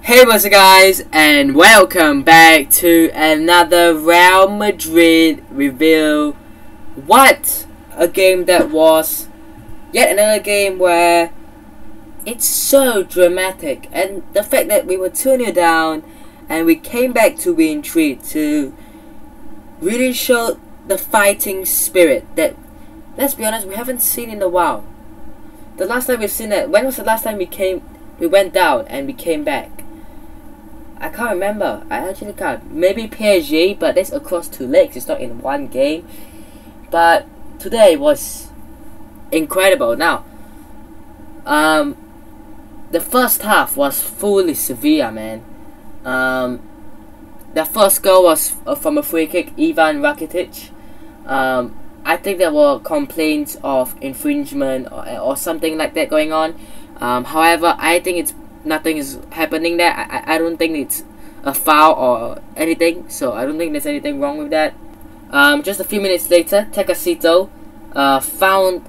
Hey what's up guys, and welcome back to another Real Madrid review. What a game that was. Yet another game where it's so dramatic, and the fact that we were 2-0 down and we came back to win 3 to really show the fighting spirit that, let's be honest, we haven't seen in a while. The last time we've seen that, when was the last time we went down and we came back? I can't remember. I actually can't. Maybe PSG, but that's across 2 legs. It's not in one game. But today was incredible. Now, the first half was fully Sevilla, man. The first goal was from a free kick, Ivan Rakitic. I think there were complaints of infringement or something like that going on. However, I think nothing is happening there. I don't think it's a foul or anything, so I don't think there's anything wrong with that. Just a few minutes later, Tecatito found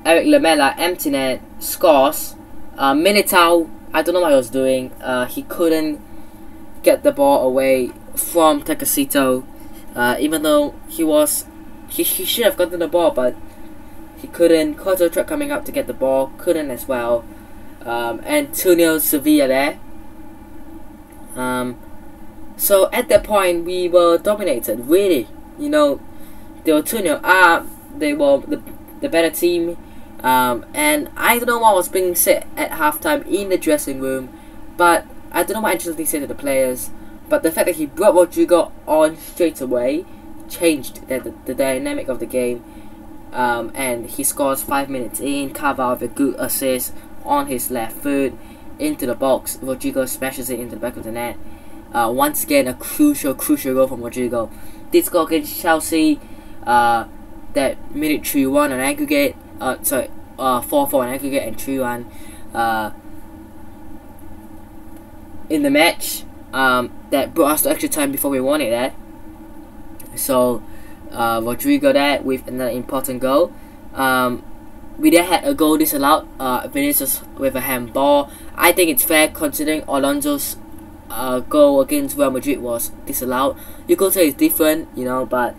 Eric Lamela, empty net, scores. Militao, I don't know what he was doing. He couldn't get the ball away from Tecatito, even though he should have gotten the ball, but he couldn't. Courtois tried coming up to get the ball, couldn't as well. And 2-0 Sevilla there. So at that point we were dominated, really. You know, they were 2-0 up, they were the better team. And I don't know what was being said at halftime in the dressing room, but I don't know what Ancelotti said to the players, but the fact that he brought Rodrigo on straight away changed the dynamic of the game. And he scores 5 minutes in, Carvalho with a good assist on his left foot into the box. Rodrigo smashes it into the back of the net. Once again, a crucial goal from Rodrigo. Did score against Chelsea, that made it 3-1 on aggregate. 4-4 on aggregate and 3-1 in the match. That brought us to extra time before we won it there. So Rodrigo there with another important goal. We then had a goal disallowed, Vinicius with a handball. I think it's fair considering Alonso's goal against Real Madrid was disallowed. You could say it's different, you know, but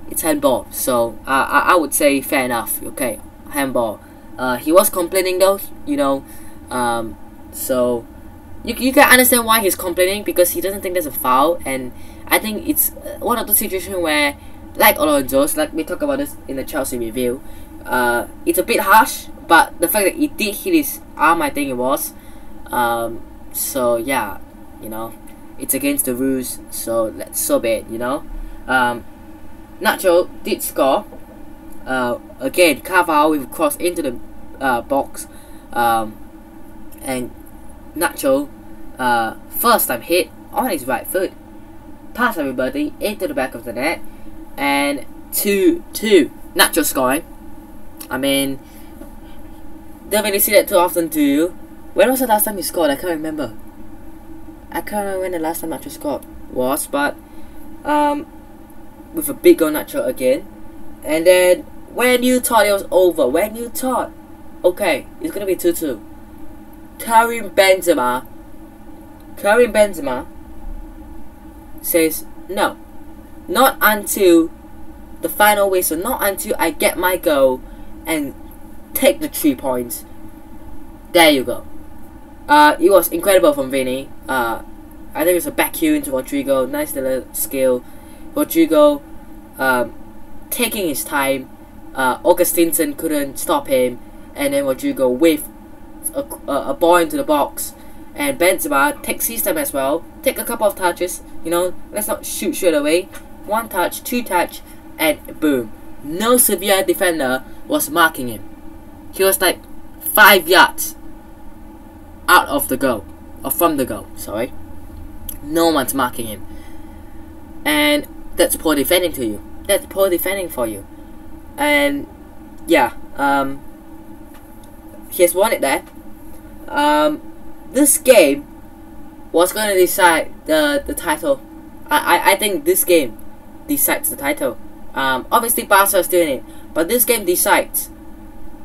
it's handball. So I would say fair enough. Okay, handball. He was complaining though, you know. So you can understand why he's complaining, because he doesn't think there's a foul, and I think it's one of the situations where, like Alonso's, like we talked about this in the Chelsea review. It's a bit harsh, but the fact that he did hit his arm, I think it was. So yeah, you know, it's against the rules, so so be it, you know. Nacho did score. Again, Carvalho with a cross into the box, and Nacho, first time hit on his right foot, past everybody into the back of the net, and 2-2. Nacho scoring. I mean, don't really see that too often, do you? When was the last time he scored? I can't remember. I can't remember when the last time Nacho scored was, but with a big goal Nacho again. And then when you thought it was over, when you thought, okay, it's gonna be 2-2, Karim Benzema says no, not until the final whistle, not until I get my goal and take the 3 points. There you go. It was incredible from Vini. I think it was a back heel into Rodrigo. Nice little skill. Rodrigo taking his time. Augustinson couldn't stop him, and then Rodrigo with a ball into the box. And Benzema takes his time as well. Take a couple of touches. You know, let's not shoot straight away. 1 touch, 2 touch, and boom. No Sevilla defender was marking him. He was like 5 yards out of the goal, or from the goal, sorry. No one's marking him. And that's poor defending to you. That's poor defending for you. And yeah, he has won it there. This game was going to decide the title. I think this game decides the title. Obviously Barca is doing it, but this game decides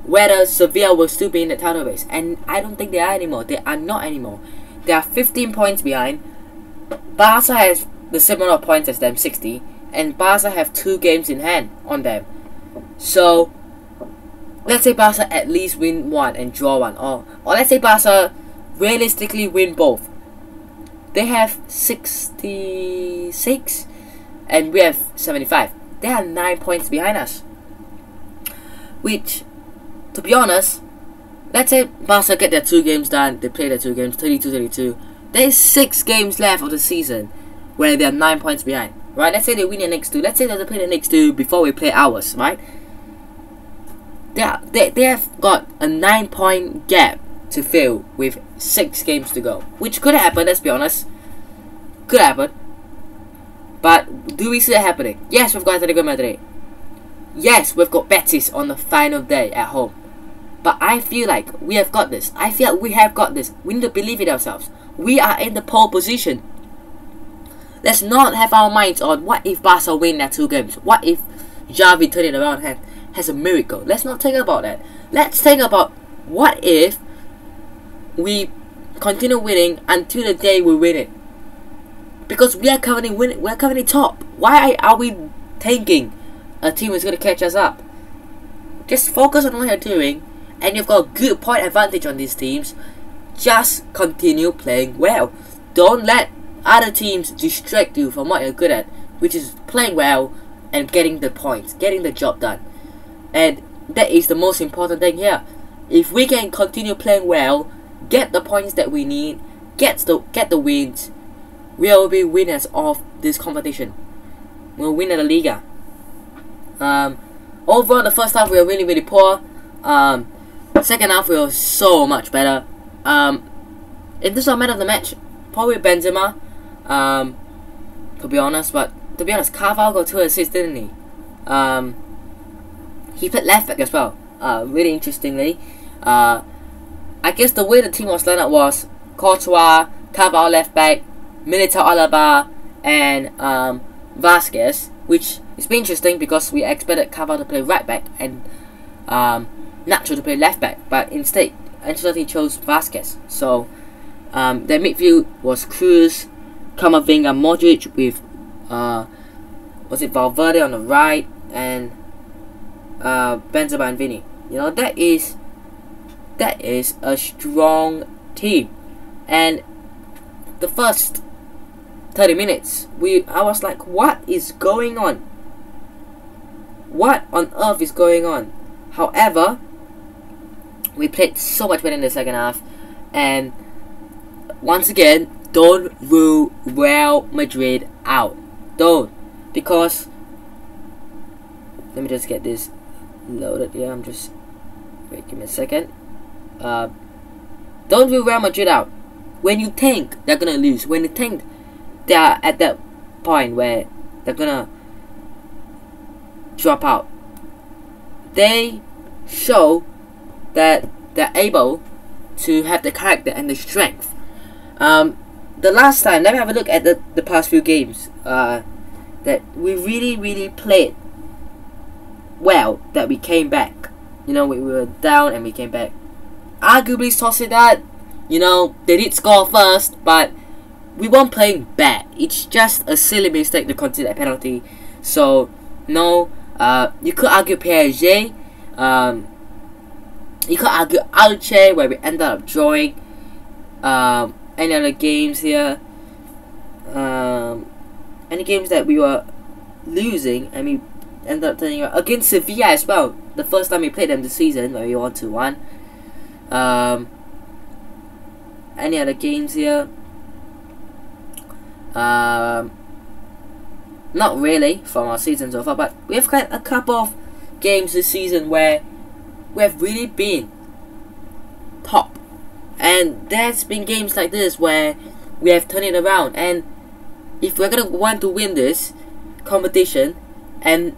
whether Sevilla will still be in the title race, and I don't think they are anymore. They are not anymore. They are 15 points behind. Barca has the same amount of points as them, 60, and Barca have 2 games in hand on them. So let's say Barca at least win 1 and draw 1, or let's say Barca realistically win both. They have 66 and we have 75. They are 9 points behind us, which, to be honest, let's say Barca get their 2 games done, they play their 2 games, 32-32. There is 6 games left of the season where they are 9 points behind, right? Let's say they win the next 2. Let's say they play the next 2 before we play ours, right? They have got a 9-point gap to fill with 6 games to go, which could happen. Let's be honest, could happen. But do we see it happening? Yes, we've got Real Madrid. Yes, we've got Betis on the final day at home. But I feel like we have got this. I feel like we have got this. We need to believe in ourselves. We are in the pole position. Let's not have our minds on what if Barca win their 2 games. What if Xavi turn it around and has a miracle. Let's not think about that. Let's think about what if we continue winning until the day we win it. Because we are currently winning. We are currently top. Why are we thinking a team is going to catch us up? Just focus on what you're doing, and you've got a good point advantage on these teams. Just continue playing well. Don't let other teams distract you from what you're good at, which is playing well and getting the points, getting the job done. And that is the most important thing here. If we can continue playing well, get the points that we need, get the wins, we will be winners of this competition. We'll win at the Liga. Overall, the first half we were really poor. Second half we were so much better. In terms of man of the match, probably Benzema. To be honest, Carvalho got 2 assists, didn't he? He played left back as well. Really interestingly, I guess the way the team was lined up was Courtois, Carvalho left back, Militao Alaba, and Vasquez, which is been interesting because we expected Carvalho to play right back and Nacho to play left back, but instead Ancelotti chose Vasquez. So their midfield was Cruz, Camavinga, Modric with was it Valverde on the right, and Benzema and Vini. You know, that is a strong team. And the first 30 minutes, I was like, what is going on? What on earth is going on? However, we played so much better in the second half, and once again, don't rule Real Madrid out. Don't, because let me just get this loaded. Yeah, wait, give me a second. Don't rule Real Madrid out. When you think they're gonna lose, when you think they are at that point where they're gonna drop out, they show that they're able to have the character and the strength. The last time, let me have a look at the past few games that we really played well, that we came back. You know, we were down and we came back. Arguably Sociedad, you know, they did score first, but we weren't playing bad. It's just a silly mistake to concede a penalty. So no, you could argue PSG, you could argue Alche, where we ended up drawing. Any other games here? Any games that we were losing and we ended up turning around against Sevilla as well. The first time we played them this season, where we won 2-1. Any other games here? Not really from our season so far, but we've got a couple of games this season where we have really been top, and there's been games like this where we have turned it around. And if we're gonna want to win this competition, and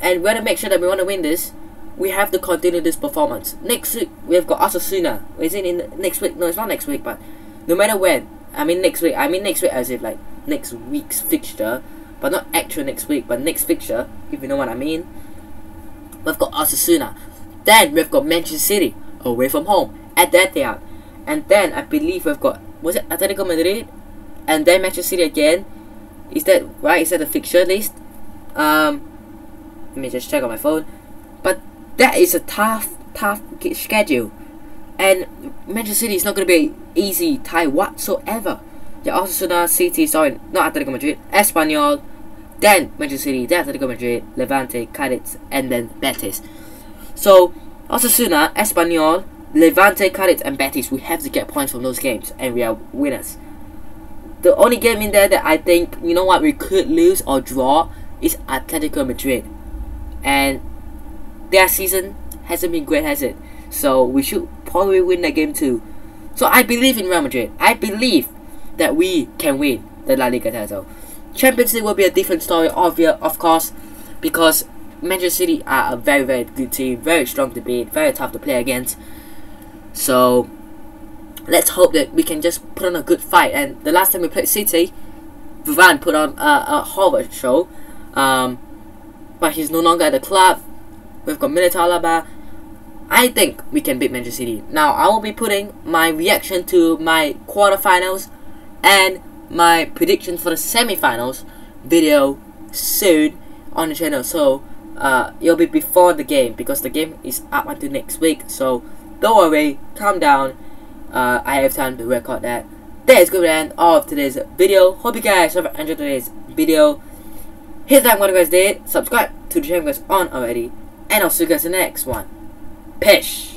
we're gonna make sure that we want to win this, we have to continue this performance. Next week we've got Osasuna. Is it in next week? No, it's not next week, but no matter when. I mean next week as if like next week's fixture, but not actual next week, but next fixture, if you know what I mean. We've got Osasuna. Then we've got Manchester City away from home at that Etihad. And then I believe we've got, was it Atletico Madrid? And then Manchester City again. Is that right? Is that the fixture list? Let me just check on my phone. But that is a tough schedule. And Manchester City is not going to be an easy tie whatsoever. Yeah, Osasuna, City, sorry, not Atletico Madrid, Espanyol, then Manchester City, then Atletico Madrid, Levante, Cadiz, and then Betis. So, Osasuna, Espanyol, Levante, Cadiz, and Betis, we have to get points from those games, and we are winners. The only game in there that I think, you know what, we could lose or draw is Atletico Madrid. And their season hasn't been great, has it? So, we should probably win that game too. So, I believe in Real Madrid. I believe that we can win the La Liga title. Champions League will be a different story, of course, because Manchester City are a very, very good team, very strong to beat, very tough to play against. So let's hope that we can just put on a good fight. And the last time we played City, Varane put on a horrible show, but he's no longer at the club. We've got Militao. I think we can beat Manchester City. Now I will be putting my reaction to my quarterfinals and my predictions for the semi-finals video soon on the channel. So it'll be before the game, because the game is up until next week. So don't worry, calm down. I have time to record that. That is good to end of today's video. Hope you guys have enjoyed today's video. Hit the like button if you guys did. Subscribe to the channel if you guys aren't already. And I'll see you guys in the next one. Peace.